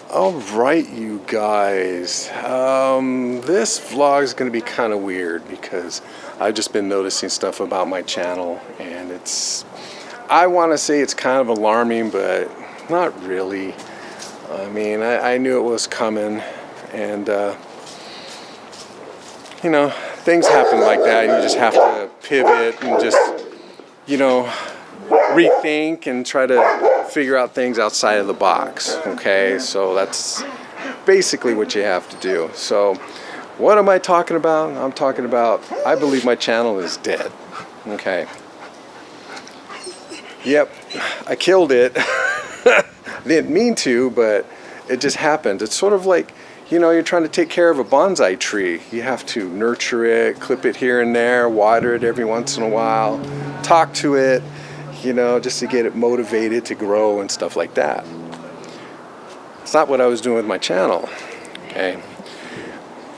Alright, you guys. This vlog is going to be kind of weird because I've just been noticing stuff about my channel, and I want to say it's kind of alarming, but not really. I mean, I knew it was coming, and things happen like that. You just have to pivot and just, rethink and try to figure out things outside of the box. Okay, so that's basically what you have to do. So what am I talking about? I'm talking about, I believe my channel is dead. Okay, yep, I killed it. Didn't mean to, but it just happened. It's sort of like, you're trying to take care of a bonsai tree. You have to nurture it, clip it here and there, water it every once in a while, talk to it, just to get it motivated to grow and stuff like that. It's not what I was doing with my channel. Okay,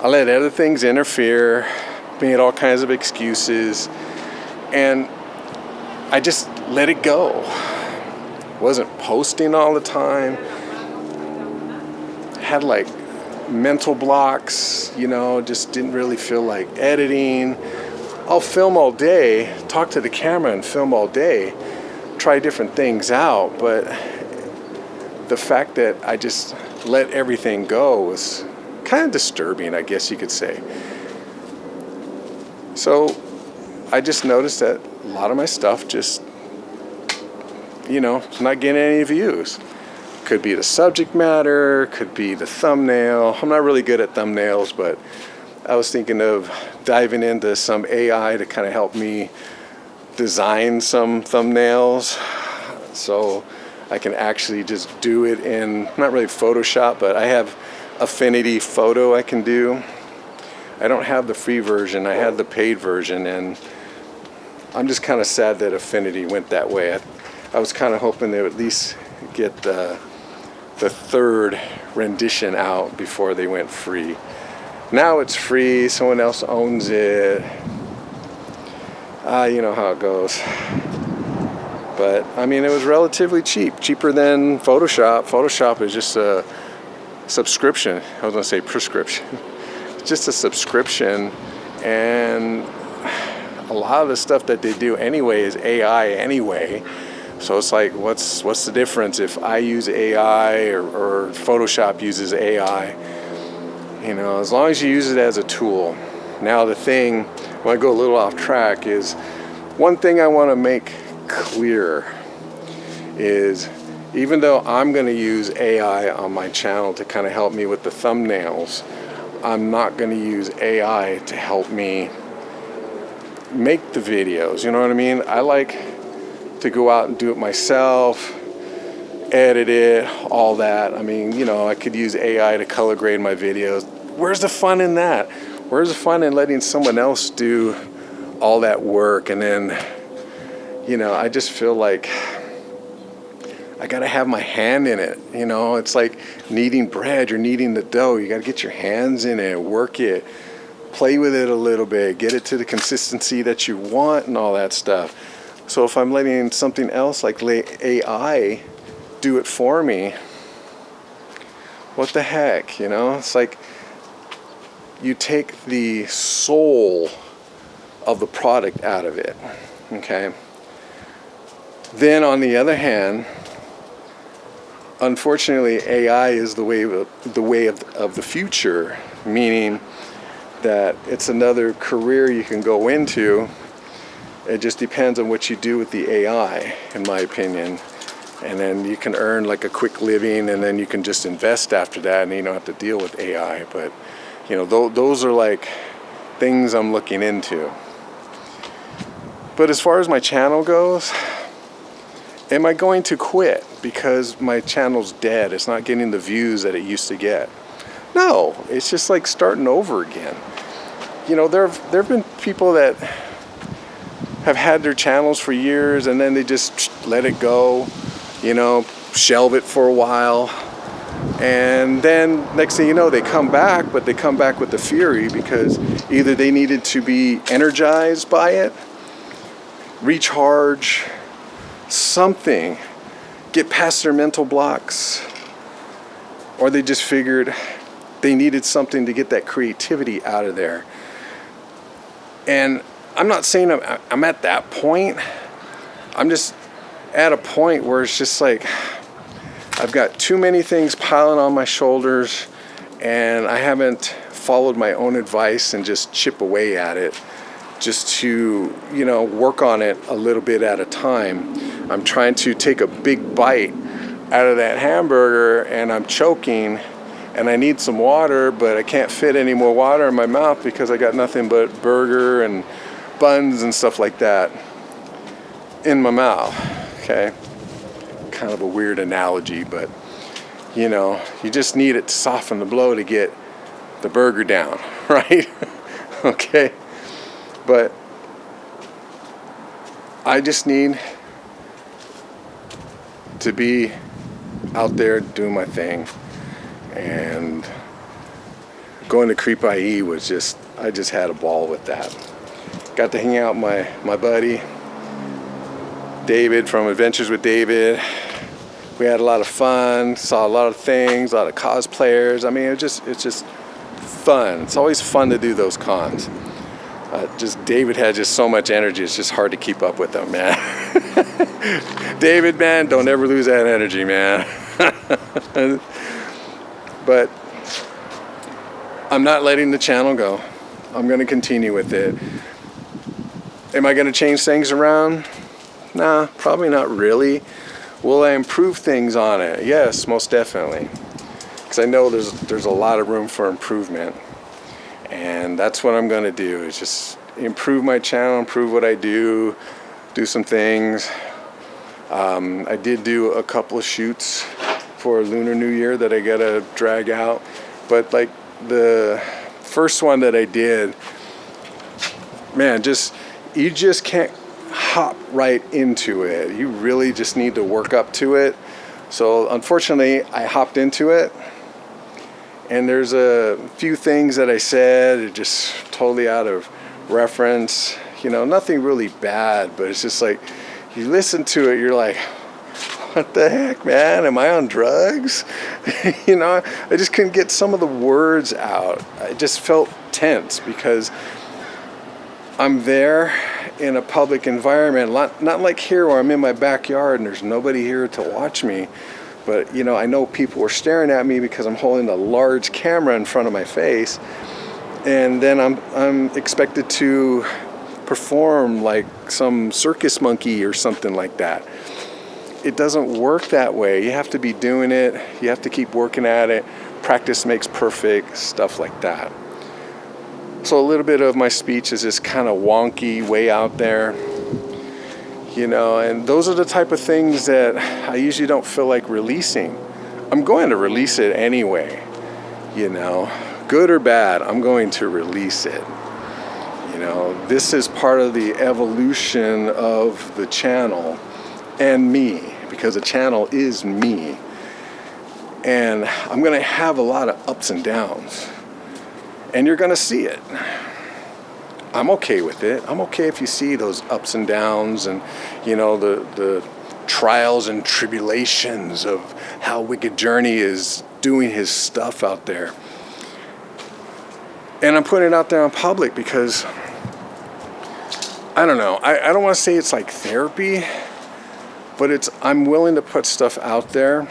I let other things interfere, made all kinds of excuses, and I just let it go. Wasn't posting all the time. Had like mental blocks, just didn't really feel like editing. I'll film all day, talk to the camera and film all day, try different things out, but the fact that I just let everything go was kind of disturbing, I guess you could say. So I just noticed that a lot of my stuff just, it's not getting any views. Could be the subject matter, could be the thumbnail. I'm not really good at thumbnails, but I was thinking of diving into some AI to kind of help me design some thumbnails so I can actually just do it in, not really Photoshop, but I have Affinity Photo I can do. I don't have the free version, I had the paid version, and I'm just kind of sad that Affinity went that way. I was kind of hoping they would at least get the third rendition out before they went free. Now it's free, someone else owns it. You know how it goes. But I mean, it was relatively cheap, cheaper than Photoshop. Photoshop is just a subscription. I was gonna say prescription. It's just a subscription, and a lot of the stuff that they do anyway is AI anyway. So it's like, what's the difference if I use AI or Photoshop uses AI? As long as you use it as a tool. Now the thing, when I go a little off track, is one thing I want to make clear is, even though I'm going to use AI on my channel to kind of help me with the thumbnails, I'm not going to use AI to help me make the videos. You know what I mean? I like to go out and do it myself, edit it, all that. I mean, I could use AI to color grade my videos. Where's the fun in that? Where's the fun in letting someone else do all that work? And then, I just feel like I gotta have my hand in it. It's like kneading bread. You're kneading the dough. You gotta get your hands in it, work it, play with it a little bit, get it to the consistency that you want and all that stuff. So if I'm letting something else like AI do it for me, what the heck, It's like you take the soul of the product out of it, okay? Then on the other hand, unfortunately, AI is the way of the future, meaning that it's another career you can go into. It just depends on what you do with the AI, in my opinion. And then you can earn like a quick living, and then you can just invest after that, and you don't have to deal with AI. But, those are like things I'm looking into. But as far as my channel goes, am I going to quit because my channel's dead? It's not getting the views that it used to get. No, it's just like starting over again. There have been people that have had their channels for years, and then they just let it go, shelve it for a while, and then next thing you know, they come back, but they come back with the fury because either they needed to be energized by it, recharge, something, get past their mental blocks, or they just figured they needed something to get that creativity out of there. And I'm not saying I'm at that point. I'm just at a point where it's just like I've got too many things piling on my shoulders, and I haven't followed my own advice and just chip away at it, just to, you know, work on it a little bit at a time. I'm trying to take a big bite out of that hamburger, and I'm choking, and I need some water, but I can't fit any more water in my mouth because I got nothing but burger and buns and stuff like that in my mouth. Okay, kind of a weird analogy, but you know, you just need it to soften the blow to get the burger down, right? Okay, but I just need to be out there doing my thing. And going to Creep IE was just, I just had a ball with that. Got to hang out with my buddy David from Adventures with David. We had a lot of fun, saw a lot of things, a lot of cosplayers. I mean, it's just fun. It's always fun to do those cons. Just David had just so much energy, it's just hard to keep up with him, man. David, man, don't ever lose that energy, man. But I'm not letting the channel go. I'm going to continue with it. Am I going to change things around? Nah, probably not really. Will I improve things on it? Yes, most definitely. Because I know there's a lot of room for improvement. And that's what I'm going to do, is just improve my channel, improve what I do some things. I did do a couple of shoots for Lunar New Year that I gotta drag out, but like the first one that I did, man, you just can't hop right into it. You really just need to work up to it. So unfortunately, I hopped into it, and there's a few things that I said just totally out of reference. You know, nothing really bad, but it's just like you listen to it, you're like, what the heck, man? Am I on drugs? You know, I just couldn't get some of the words out. I just felt tense because I'm there in a public environment, not like here where I'm in my backyard and there's nobody here to watch me. But, you know, I know people were staring at me because I'm holding a large camera in front of my face. And then I'm expected to perform like some circus monkey or something like that. It doesn't work that way. You have to be doing it. You have to keep working at it. Practice makes perfect, stuff like that. So a little bit of my speech is just kind of wonky, way out there. You know, and those are the type of things that I usually don't feel like releasing. I'm going to release it anyway. You know, good or bad, I'm going to release it. You know, this is part of the evolution of the channel and me, because the channel is me. And I'm going to have a lot of ups and downs. And you're going to see it. I'm okay with it. I'm okay if you see those ups and downs and, you know, the trials and tribulations of how Wicked Journey is doing his stuff out there. And I'm putting it out there in public because, I don't know, I don't want to say it's like therapy, but I'm willing to put stuff out there,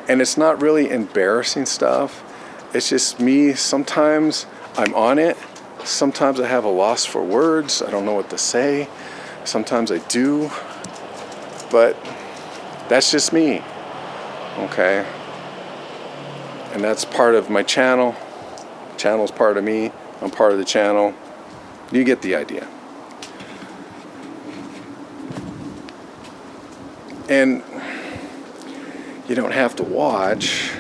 and it's not really embarrassing stuff. It's just me. Sometimes I'm on it. Sometimes I have a loss for words. I don't know what to say. Sometimes I do. But that's just me. Okay? And that's part of my channel. Channel's part of me. I'm part of the channel. You get the idea. And you don't have to watch,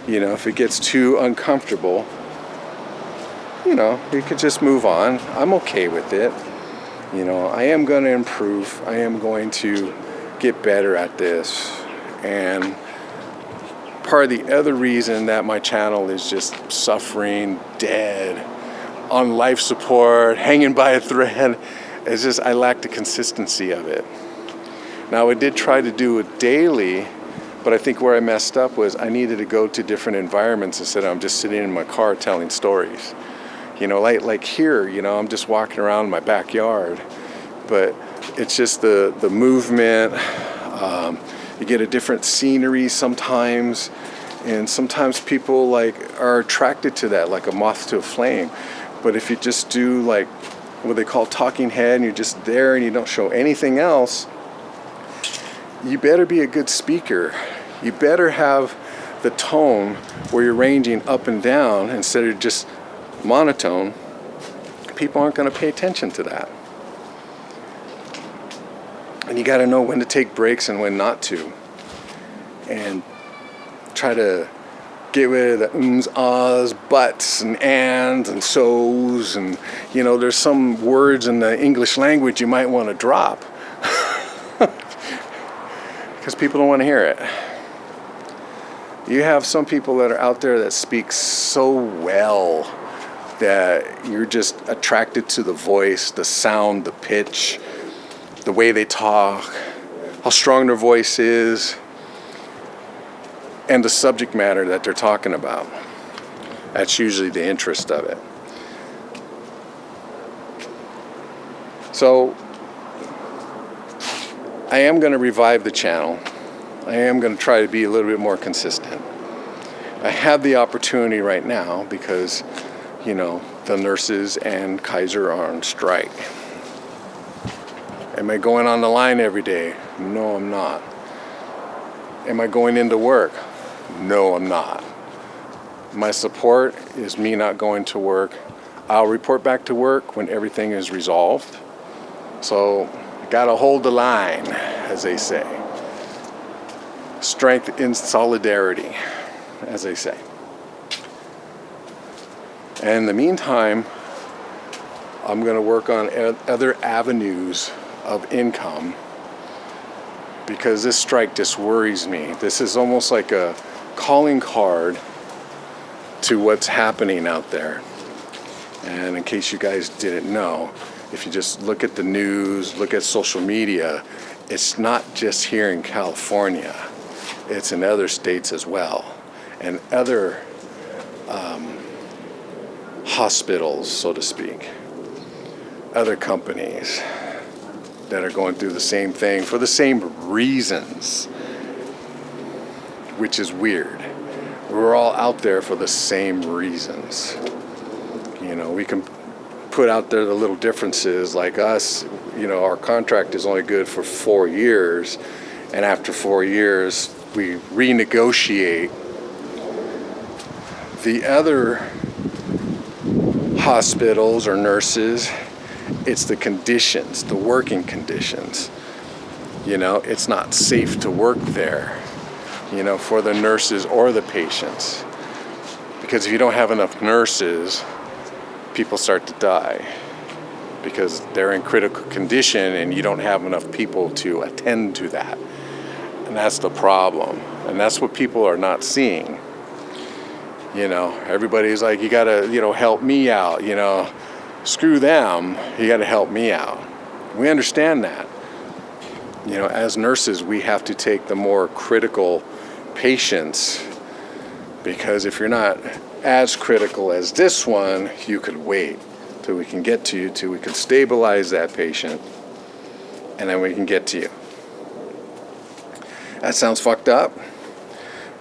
you know, if it gets too uncomfortable, you know, you could just move on. I'm okay with it. You know, I am going to improve. I am going to get better at this. And part of the other reason that my channel is just suffering, dead, on life support, hanging by a thread, is just I lack the consistency of it. Now, I did try to do it daily, But I think where I messed up was I needed to go to different environments instead of I'm just sitting in my car telling stories. You know, like here, you know, I'm just walking around in my backyard, but it's just the movement. You get a different scenery sometimes, and sometimes people like are attracted to that, like a moth to a flame. But if you just do like what they call talking head, and you're just there and you don't show anything else, you better be a good speaker. You better have the tone where you're ranging up and down instead of just monotone. People aren't going to pay attention to that. And you got to know when to take breaks and when not to. And try to get rid of the ums, ahs, buts, and ands, and so's. And, you know, there's some words in the English language you might want to drop. Because people don't want to hear it. You have some people that are out there that speak so well that you're just attracted to the voice, the sound, the pitch, the way they talk, how strong their voice is, and the subject matter that they're talking about. That's usually the interest of it. So I am going to revive the channel. I am going to try to be a little bit more consistent. I have the opportunity right now because, you know, the nurses and Kaiser are on strike. Am I going on the line every day? No, I'm not. Am I going into work? No, I'm not. My support is me not going to work. I'll report back to work when everything is resolved. So, gotta hold the line, as they say. Strength in solidarity, as they say. And in the meantime, I'm going to work on other avenues of income because this strike just worries me. This is almost like a calling card to what's happening out there. And in case you guys didn't know, if you just look at the news, look at social media, it's not just here in California. It's in other states as well. And other hospitals, so to speak. Other companies that are going through the same thing for the same reasons, which is weird. We're all out there for the same reasons. You know, we can put out there the little differences, like us, you know, our contract is only good for 4 years, and after 4 years, we renegotiate. The other hospitals or nurses, it's the conditions, the working conditions. You know, it's not safe to work there, you know, for the nurses or the patients. Because if you don't have enough nurses, people start to die because they're in critical condition and you don't have enough people to attend to that. And that's the problem. And that's what people are not seeing. You know, everybody's like, you gotta, you know, help me out, you know. Screw them, you gotta help me out. We understand that. You know, as nurses, we have to take the more critical patients because if you're not as critical as this one, you could wait till we can get to you, till we can stabilize that patient, and then we can get to you. That sounds fucked up,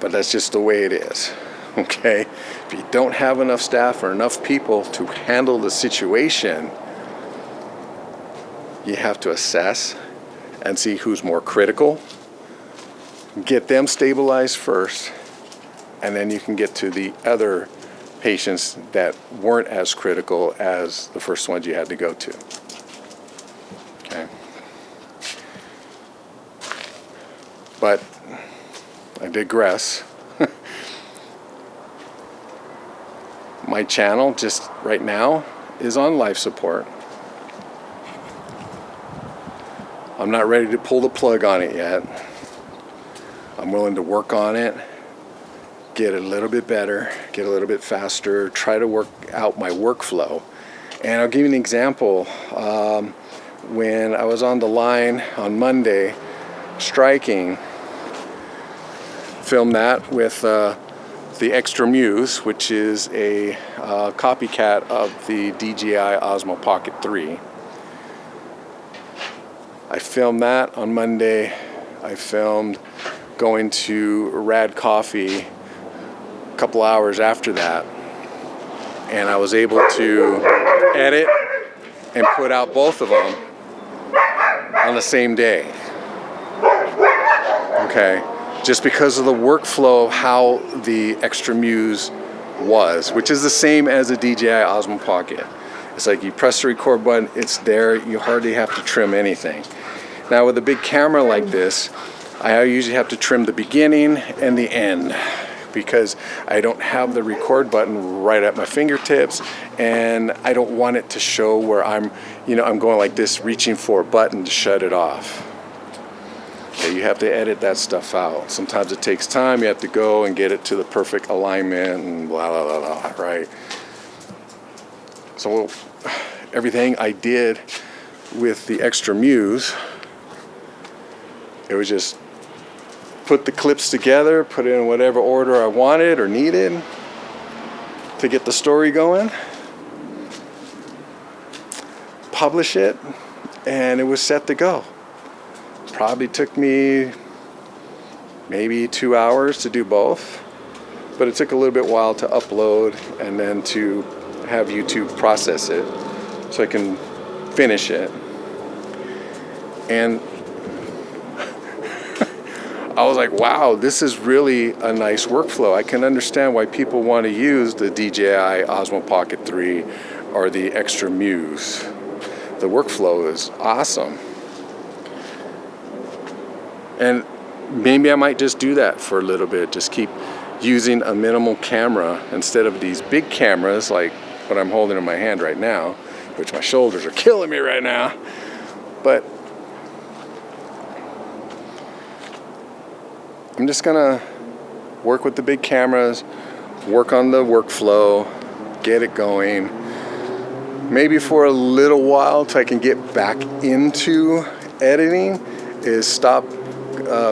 but that's just the way it is, okay? If you don't have enough staff or enough people to handle the situation, you have to assess and see who's more critical, get them stabilized first, and then you can get to the other patients that weren't as critical as the first ones you had to go to. Okay. But I digress. My channel just right now is on life support. I'm not ready to pull the plug on it yet. I'm willing to work on it, get a little bit better, get a little bit faster, try to work out my workflow. And I'll give you an example. When I was on the line on Monday striking, filmed that with the Extra Muse, which is a copycat of the DJI Osmo Pocket 3. I filmed that on Monday. I filmed going to Rad Coffee a couple hours after that, and I was able to edit and put out both of them on the same day. Okay, just because of the workflow of how the Extra Muse was, which is the same as the DJI Osmo Pocket. It's like you press the record button, it's there, you hardly have to trim anything. Now with a big camera like this, I usually have to trim the beginning and the end because I don't have the record button right at my fingertips, and I don't want it to show where I'm going like this, reaching for a button to shut it off. Okay, you have to edit that stuff out. Sometimes it takes time. You have to go and get it to the perfect alignment and blah, blah, blah, blah, right? So everything I did with the Extra Muse, it was just put the clips together, put it in whatever order I wanted or needed to get the story going, publish it, and it was set to go. Probably took me maybe 2 hours to do both, but it took a little bit while to upload and then to have YouTube process it so I can finish it. And I was like, wow, this is really a nice workflow. I can understand why people want to use the DJI Osmo Pocket 3 or the Extra Muse. The workflow is awesome. And maybe I might just do that for a little bit. Just keep using a minimal camera instead of these big cameras like what I'm holding in my hand right now, which my shoulders are killing me right now. But I'm just gonna work with the big cameras, work on the workflow, get it going. Maybe for a little while, till I can get back into editing, is stop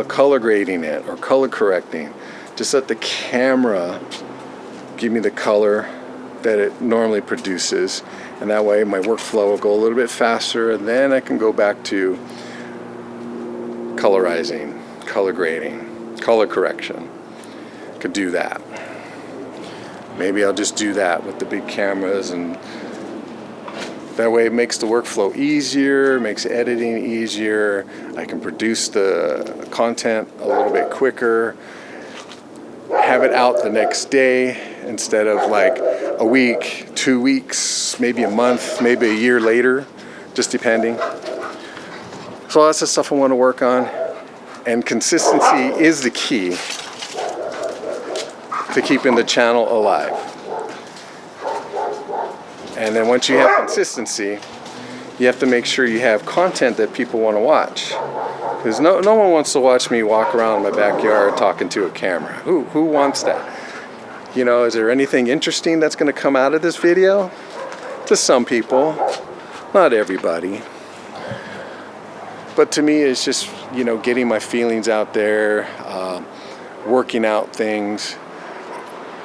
color grading it or color correcting. Just let the camera give me the color that it normally produces, and that way my workflow will go a little bit faster, and then I can go back to colorizing, color grading, color correction. Could do that. Maybe I'll just do that with the big cameras, and that way it makes the workflow easier, makes editing easier. I can produce the content a little bit quicker, have it out the next day instead of like a week, 2 weeks, maybe a month, maybe a year later, just depending. So that's the stuff I want to work on, and consistency is the key to keeping the channel alive. And then once you have consistency, you have to make sure you have content that people want to watch. Because no one wants to watch me walk around my backyard talking to a camera. Who wants that? You know, is there anything interesting that's going to come out of this video? To some people, not everybody. But to me, it's just, you know, getting my feelings out there, working out things,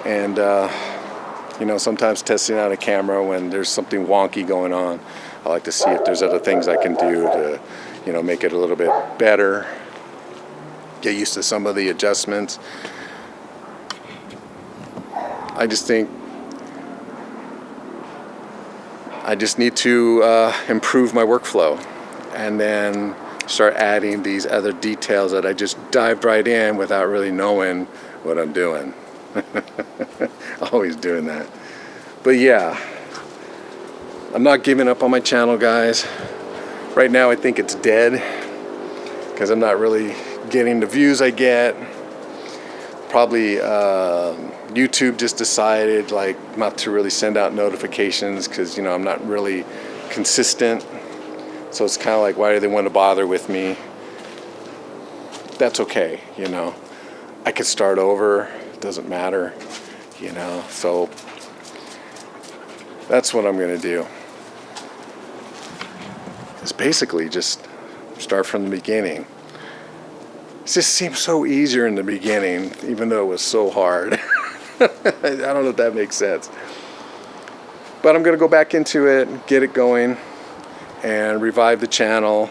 and you know, sometimes testing out a camera when there's something wonky going on. I like to see if there's other things I can do to, you know, make it a little bit better, get used to some of the adjustments. I just think I just need to improve my workflow, and then start adding these other details that I just dived right in without really knowing what I'm doing. Always doing that. But yeah, I'm not giving up on my channel, guys. Right now I think it's dead because I'm not really getting the views I get. Probably YouTube just decided like not to really send out notifications because, you know, I'm not really consistent. So it's kind of like, why do they want to bother with me? That's okay, you know. I could start over. It doesn't matter, you know. So that's what I'm going to do. It's basically just start from the beginning. just seemed so easier in the beginning, even though it was so hard. I don't know if that makes sense. But I'm going to go back into it, get it going, and revive the channel,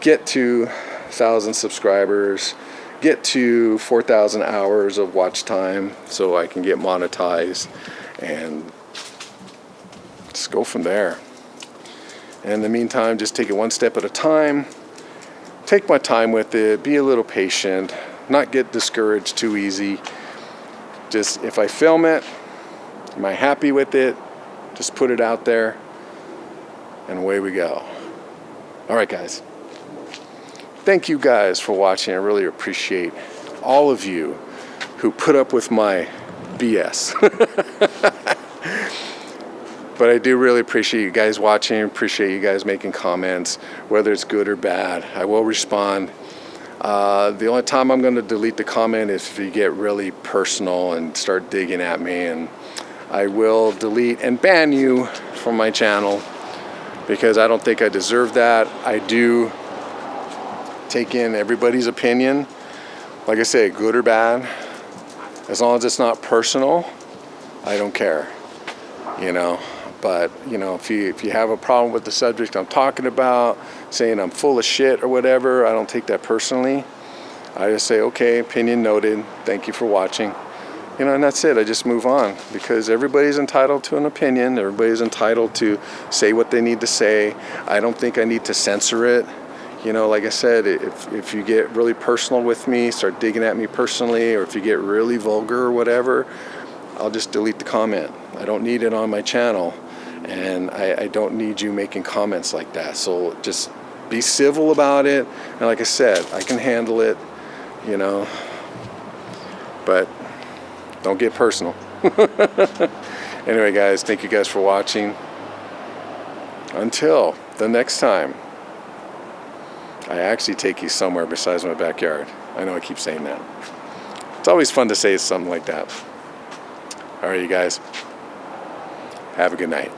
get to 1,000 subscribers, get to 4,000 hours of watch time so I can get monetized, and just go from there. And in the meantime, just take it one step at a time. Take my time with it, be a little patient, not get discouraged too easy. Just, if I film it, am I happy with it? Just put it out there, and away we go. All right, guys. Thank you guys for watching. I really appreciate all of you who put up with my BS. But I do really appreciate you guys watching, appreciate you guys making comments, whether it's good or bad. I will respond. The only time I'm going to delete the comment is if you get really personal and start digging at me, and I will delete and ban you from my channel because I don't think I deserve that. I do take in everybody's opinion, like I say, good or bad. As long as it's not personal, I don't care, you know. But, you know, if you have a problem with the subject I'm talking about, saying I'm full of shit or whatever, I don't take that personally. I just say, okay, opinion noted, thank you for watching. You know, and that's it. I just move on, because everybody's entitled to an opinion. Everybody's entitled to say what they need to say. I don't think I need to censor it. You know, like I said, if you get really personal with me, start digging at me personally, or if you get really vulgar or whatever, I'll just delete the comment. I don't need it on my channel. And I don't need you making comments like that. So just be civil about it. And like I said, I can handle it, you know. But don't get personal. Anyway, guys, thank you guys for watching. Until the next time, I actually take you somewhere besides my backyard. I know I keep saying that. It's always fun to say something like that. All right, you guys. Have a good night.